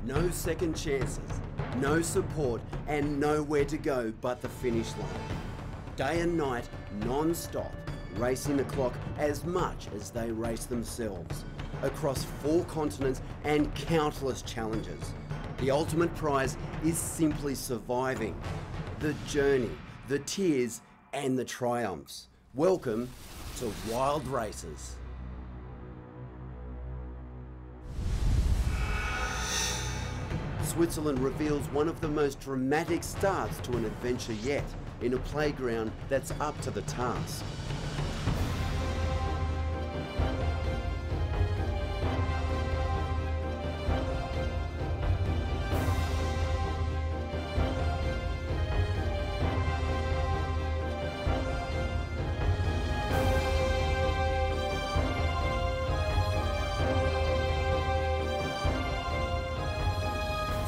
No second chances, no support, and nowhere to go but the finish line. Day and night, non-stop, racing the clock as much as they race themselves. Across 4 continents and countless challenges. The ultimate prize is simply surviving. The journey, the tears, and the triumphs. Welcome to Wild Races. Switzerland reveals one of the most dramatic starts to an adventure yet, in a playground that's up to the task.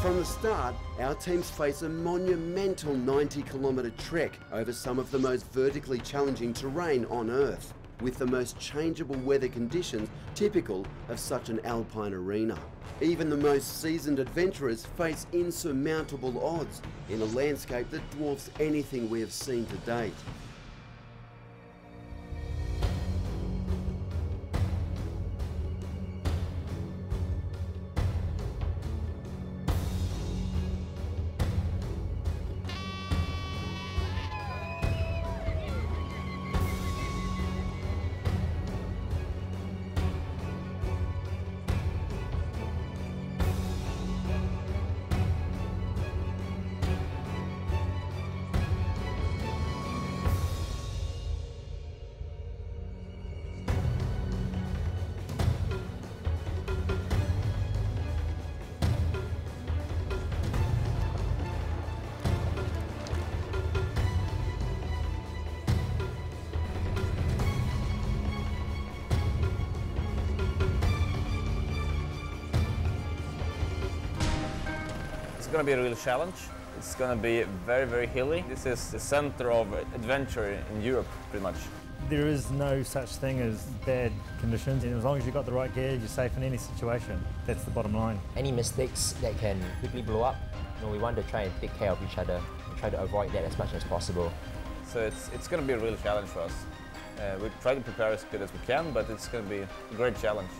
From the start, our teams face a monumental 90-kilometre trek over some of the most vertically challenging terrain on Earth, with the most changeable weather conditions typical of such an alpine arena. Even the most seasoned adventurers face insurmountable odds in a landscape that dwarfs anything we have seen to date. It's going to be a real challenge. It's going to be very, very hilly. This is the center of adventure in Europe, pretty much. There is no such thing as bad conditions, and as long as you've got the right gear, you're safe in any situation. That's the bottom line. Any mistakes that can quickly blow up, we want to try and take care of each other and try to avoid that as much as possible. So it's going to be a real challenge for us. We try to prepare as good as we can, but it's going to be a great challenge.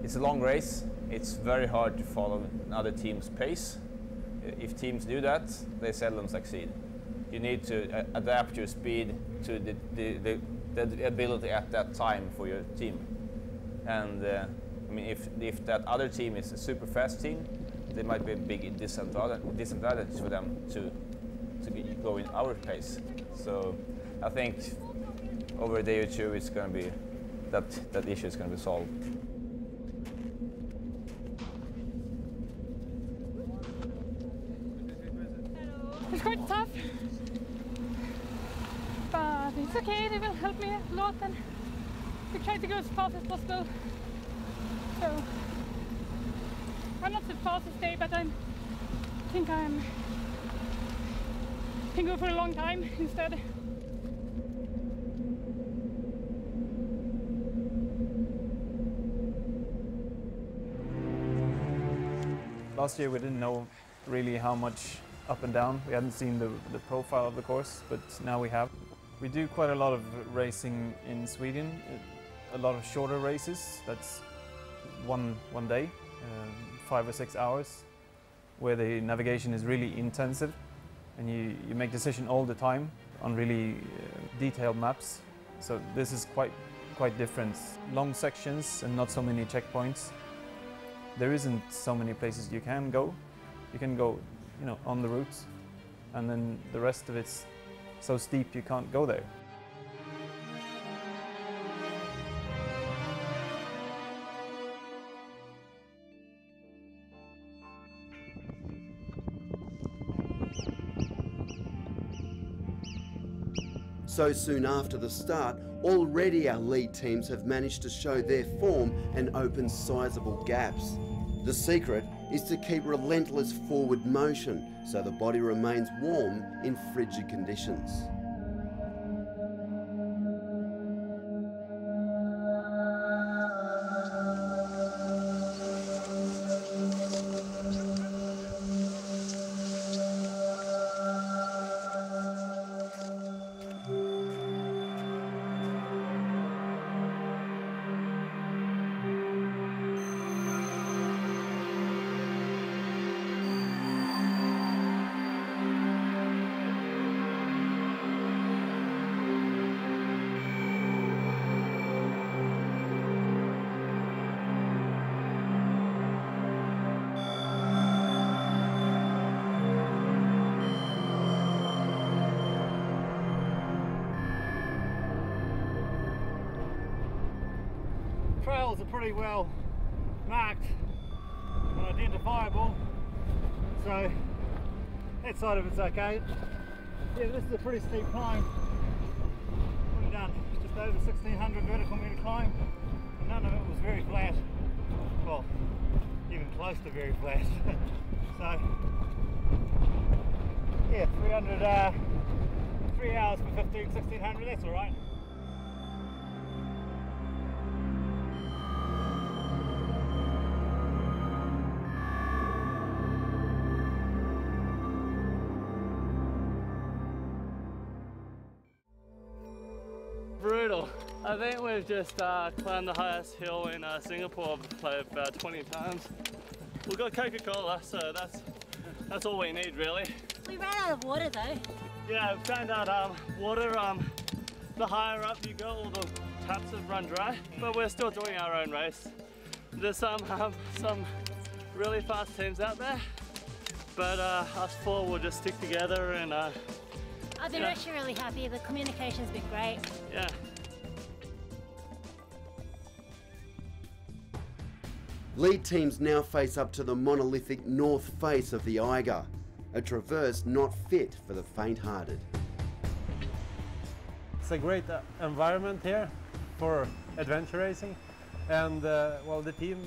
It's a long race. It's very hard to follow another team's pace. If teams do that, they seldom succeed. You need to adapt your speed to the ability at that time for your team. And I mean, if that other team is a super fast team, there might be a big disadvantage for them to go in our pace. So I think over a day or two, it's going to be that issue is going to be solved. It's quite tough, but it's okay, they will help me a lot and we try to go as fast as possible. So, I'm not the fastest day, but I think I can go for a long time instead. Last year we didn't know really how much up and down. We hadn't seen the profile of the course, but now we have. We do quite a lot of racing in Sweden, a lot of shorter races. That's one day, 5 or 6 hours, where the navigation is really intensive and you make decisions all the time on really detailed maps. So this is quite different. Long sections and not so many checkpoints. There isn't so many places you can go. You can go on the routes, and then the rest of it's so steep you can't go there. So soon after the start, Already our lead teams have managed to show their form and open sizable gaps. The secret is to keep relentless forward motion so the body remains warm in frigid conditions. Trails are pretty well marked and identifiable, so that side of it's okay. Yeah, this is a pretty steep climb. We've done just over 1600 vertical metre climb, and none of it was very flat. Well, even close to very flat. So yeah, 3 hours for 1600, that's alright. Brutal. I think we've just climbed the highest hill in Singapore about 20 times. We've got Coca-Cola, so that's all we need really. We ran out of water though. Yeah, we found out water, the higher up you go, all the taps have run dry, but we're still doing our own race. There's some really fast teams out there, but us four will just stick together and I've been actually really happy. The communication's been great. Yeah. Lead teams now face up to the monolithic north face of the Eiger, a traverse not fit for the faint-hearted. It's a great environment here for adventure racing, and well, the team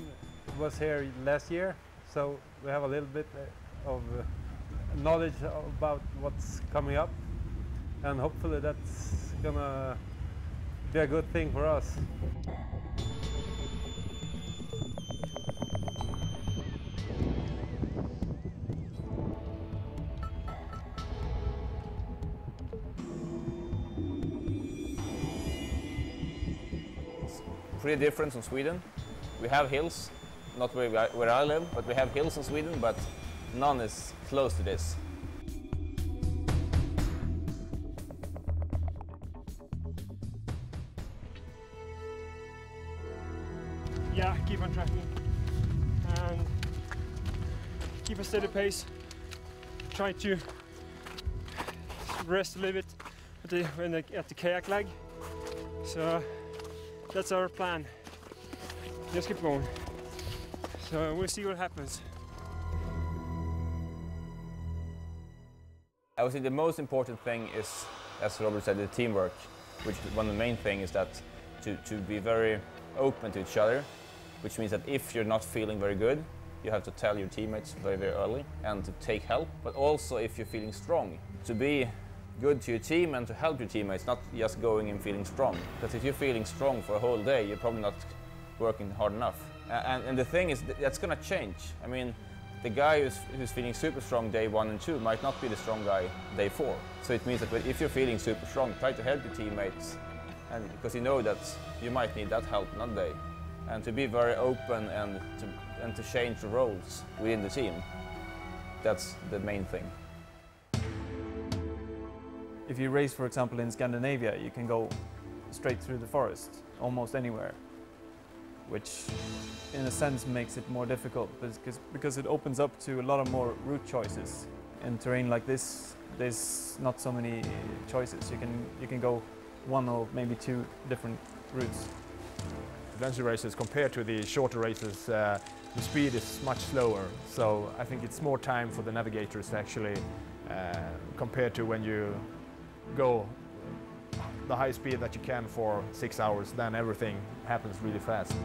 was here last year, so we have a little bit of knowledge about what's coming up, and hopefully that's gonna be a good thing for us. Pretty different from Sweden. We have hills, not where I live, but we have hills in Sweden, but none is close to this. Yeah, keep on tracking and keep a steady pace. Try to rest a little bit at the kayak leg. So that's our plan. Just keep going. So we'll see what happens. I would say the most important thing is, as Robert said, the teamwork, which one of the main things is that to be very open to each other, which means that if you're not feeling very good, you have to tell your teammates very, very early and to take help. But also if you're feeling strong, to be good to your team and to help your teammates, not just going and feeling strong. Because if you're feeling strong for a whole day, you're probably not working hard enough. And the thing is, that's going to change. I mean, the guy who's feeling super strong day 1 and 2 might not be the strong guy day 4. So it means that if you're feeling super strong, try to help your teammates, and because you know that you might need that help another day. And to be very open and to change the roles within the team. That's the main thing. If you race, for example, in Scandinavia, you can go straight through the forest, almost anywhere, which in a sense makes it more difficult because it opens up to a lot of more route choices. In terrain like this, there's not so many choices. You can go 1 or maybe 2 different routes. Adventure races, compared to the shorter races, the speed is much slower, so I think it's more time for the navigators actually, compared to when you go the high speed that you can for 6 hours, then everything happens really fast.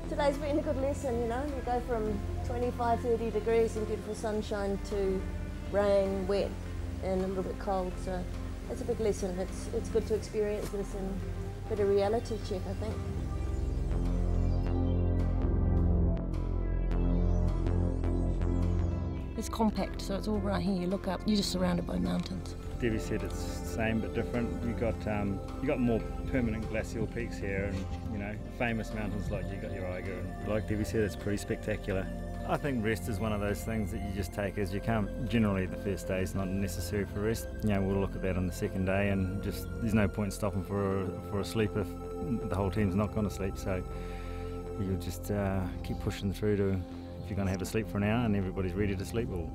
Today's been a good lesson, you know. You go from 25, 30 degrees and beautiful sunshine to rain, wet and a little bit cold. So it's a big lesson. It's good to experience this and a bit of reality check, I think. It's compact, so it's all right here. You look up, you're just surrounded by mountains. Debbie said it's the same but different. You got more permanent glacial peaks here, and famous mountains like you got your Eiger. And like Debbie said, it's pretty spectacular. I think rest is one of those things that you just take as you come. Generally, the first day is not necessary for rest. We'll look at that on the second day, and just there's no point stopping for a sleep if the whole team's not going to sleep. So you'll just keep pushing through to. If you're going to have a sleep for an hour and everybody's ready to sleep, we'll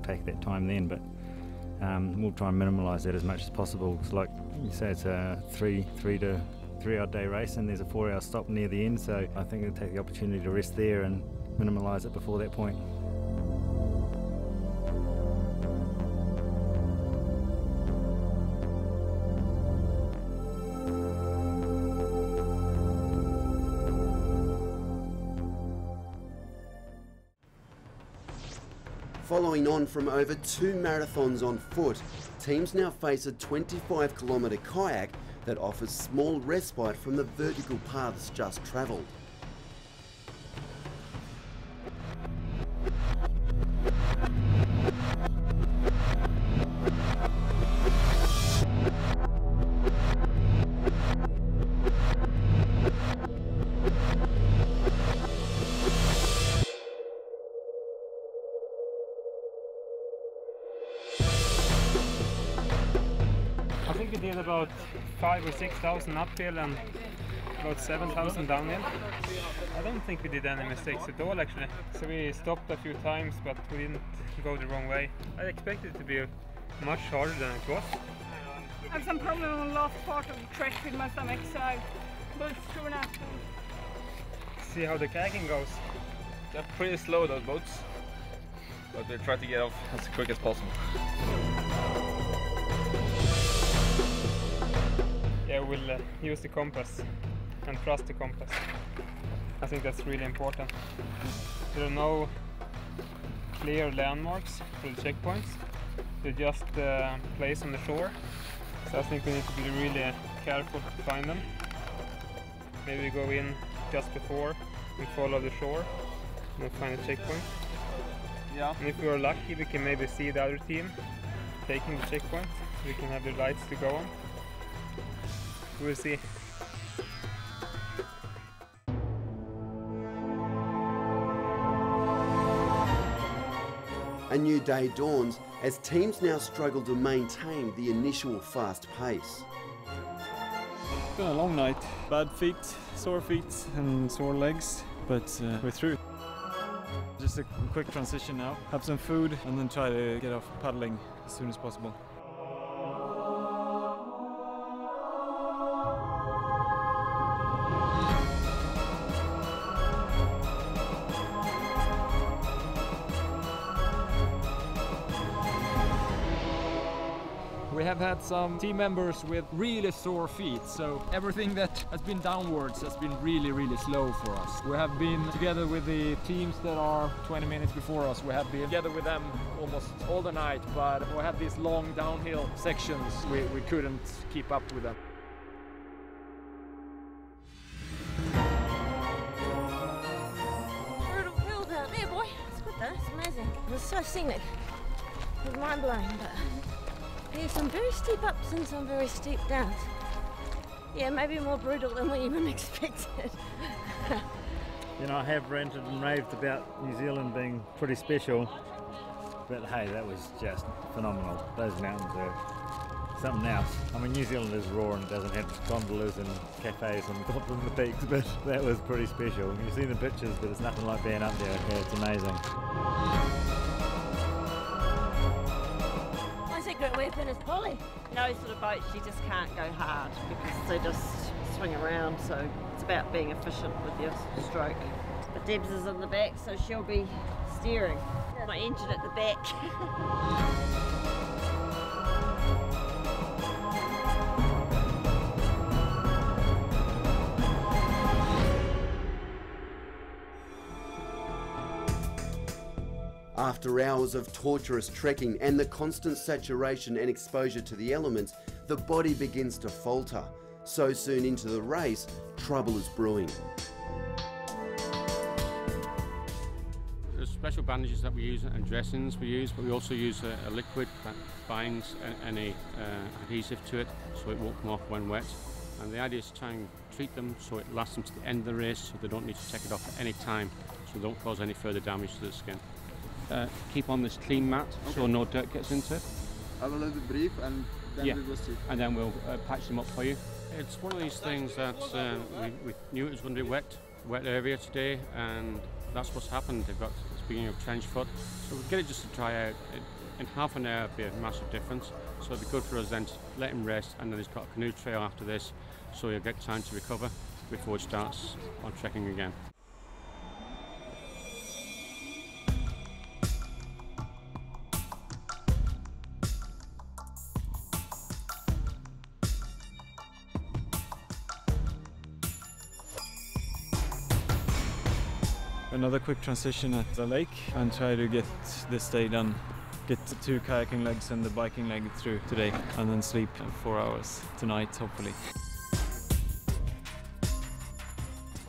take that time then. But we'll try and minimise that as much as possible. It's like you say, it's a 3-hour day race, and there's a 4-hour stop near the end. So I think we'll take the opportunity to rest there and minimise it before that point. Following on from over 2 marathons on foot, teams now face a 25-kilometre kayak that offers small respite from the vertical paths just travelled. I think we did about 5,000 or 6,000 uphill and about 7,000 downhill. I don't think we did any mistakes at all actually. So we stopped a few times, but we didn't go the wrong way. I expected it to be much harder than it was. I have some problem on the last part of the trek with my stomach, so I both through and after. See how the kayaking goes. They're pretty slow, those boats, but they try to get off as quick as possible. Yeah, we'll use the compass and trust the compass. I think that's really important. There are no clear landmarks for the checkpoints. They're just placed on the shore. So I think we need to be really careful to find them. Maybe go in just before and follow the shore and find a checkpoint. Yeah. And if we are lucky, we can maybe see the other team taking the checkpoint. We can have the lights to go on. We'll see. A new day dawns as teams now struggle to maintain the initial fast pace. It's been a long night. Bad feet, sore and sore legs, but we're through. Just a quick transition now. Have some food and then try to get off paddling as soon as possible. We have had some team members with really sore feet, so everything that has been downwards has been really slow for us. We have been together with the teams that are 20 minutes before us. We have been together with them almost all the night, but we have these long downhill sections. We couldn't keep up with them. Brutal hill down there, boy. It's good though, it's amazing. It was so scenic. It was mind-blowing, but there's some very steep ups and some very steep downs. Yeah, maybe more brutal than we even expected. I have ranted and raved about New Zealand being pretty special, but hey, that was just phenomenal. Those mountains are something else. I mean, New Zealand is raw and doesn't have gondolas and cafes on the top of the peaks, but that was pretty special. You see the pictures, but it's nothing like being up there. Yeah, it's amazing. Secret weapon is Polly. Those sort of boats you just can't go hard because they just swing around, so it's about being efficient with your stroke. But Debs is in the back, so she'll be steering. My engine at the back. After hours of torturous trekking and the constant saturation and exposure to the elements, the body begins to falter. So soon into the race, trouble is brewing. There's special bandages that we use and dressings we use, but we also use a liquid that binds any adhesive to it so it won't come off when wet. And the idea is to try and treat them so it lasts them to the end of the race, so they don't need to take it off at any time, so they don't cause any further damage to the skin. Keep on this clean mat so no dirt gets into it. I will let it breathe and then we will see. And then we'll patch them up for you. It's one of these things that we knew it was going to be wet area today, and that's what's happened. They've got this beginning of trench foot, so we get it just to dry out. In half an hour it'd be a massive difference, so it'd be good for us then to let him rest, and then he's got a canoe trail after this, so he'll get time to recover before he starts on trekking again. Another quick transition at the lake and try to get this day done. Get the 2 kayaking legs and the biking leg through today, and then sleep 4 hours tonight, hopefully.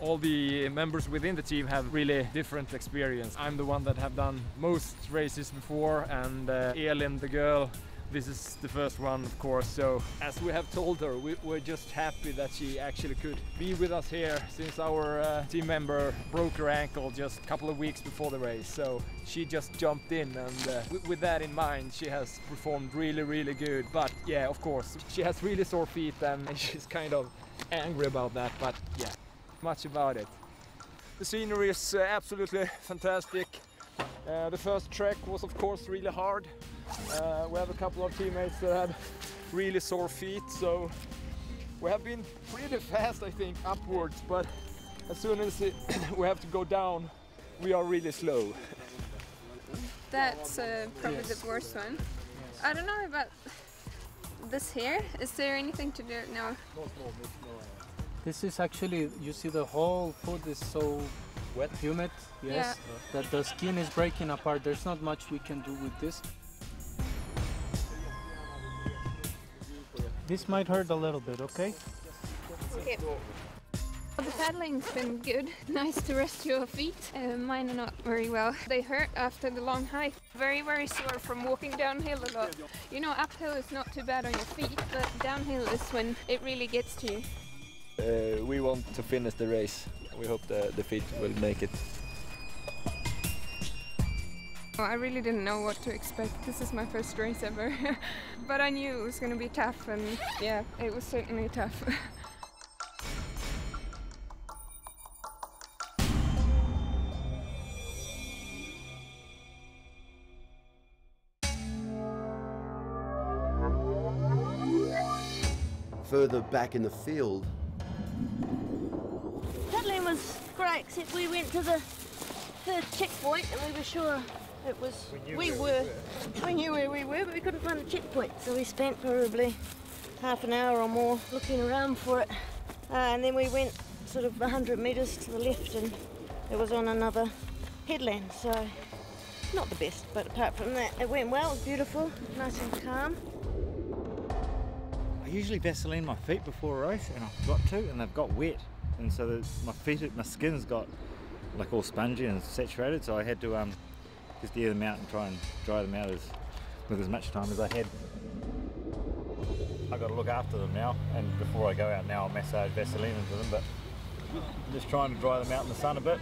All the members within the team have really different experience. I'm the one that have done most races before, and Elin, the girl, this is the first one, of course. So as we have told her, we're just happy that she actually could be with us here, since our team member broke her ankle just a couple of weeks before the race. So she just jumped in, and with that in mind, she has performed really, really good. But yeah, of course, she has really sore feet, and she's kind of angry about that, but yeah, much about it. The scenery is absolutely fantastic. The first trek was of course really hard. We have a couple of teammates that had really sore feet, so we have been pretty fast, I think, upwards, but as soon as we have to go down, we are really slow. That's probably the worst one. I don't know about this here. Is there anything to do now? This is actually, you see the whole foot is so wet, humid, yes, that the skin is breaking apart. There's not much we can do with this. This might hurt a little bit, okay? Okay. The paddling's been good. Nice to rest your feet. Mine are not very well. They hurt after the long hike. Very, very sore from walking downhill a lot. You know, uphill is not too bad on your feet, but downhill is when it really gets to you. We want to finish the race. We hope the feet will make it. I really didn't know what to expect. This is my first race ever. But I knew it was going to be tough, and yeah, it was certainly tough. Further back in the field, Paddling was great, except we went to the first checkpoint and we were sure it was. We knew where we were, but we couldn't find a checkpoint, so we spent probably half an hour or more looking around for it. And then we went sort of 100 metres to the left, and it was on another headland. So not the best, but apart from that, it went well. It was beautiful, nice and calm. I usually Vaseline my feet before a race, and I forgot to, and they've got wet, and so my skin's got like all spongy and saturated, so I had to just air them out and try and dry them out with as much time as I had. I've got to look after them now, and before I go out now I'll massage Vaseline into them, but just trying to dry them out in the sun a bit.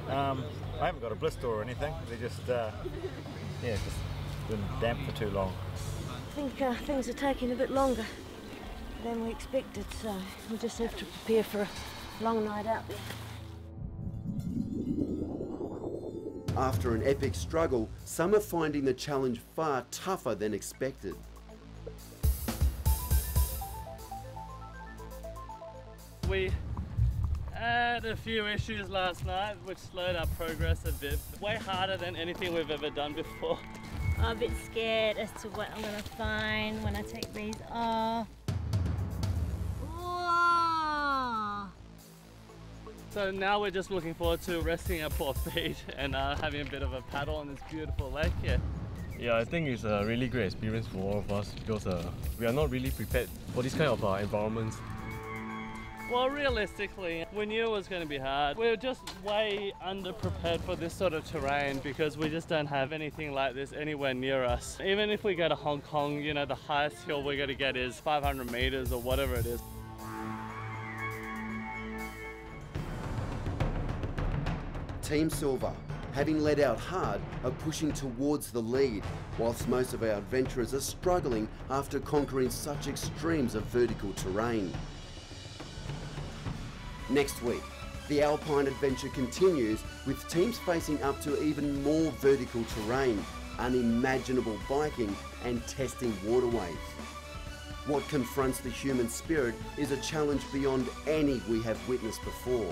I haven't got a blister or anything, they're just just been damp for too long. I think things are taking a bit longer than we expected, so we just have to prepare for a long night out there. after an epic struggle, some are finding the challenge far tougher than expected. We Had a few issues last night which slowed our progress a bit. Way harder than anything we've ever done before. I'm a bit scared as to what I'm gonna find when I take these off. Whoa. So now we're just looking forward to resting our poor feet and having a bit of a paddle on this beautiful lake here. Yeah, I think it's a really great experience for all of us because we are not really prepared for this kind of environment. Well, realistically, we knew it was going to be hard. We were just way underprepared for this sort of terrain because we just don't have anything like this anywhere near us. Even if we go to Hong Kong, you know, the highest hill we're going to get is 500 meters or whatever it is. Team Silver, having led out hard, are pushing towards the lead, whilst most of our adventurers are struggling after conquering such extremes of vertical terrain. Next week, the Alpine adventure continues with teams facing up to even more vertical terrain, unimaginable biking and testing waterways. What confronts the human spirit is a challenge beyond any we have witnessed before.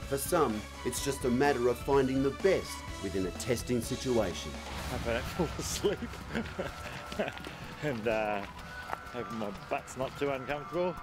For some, it's just a matter of finding the best within a testing situation. I've had fall asleep and hoping my butt's not too uncomfortable.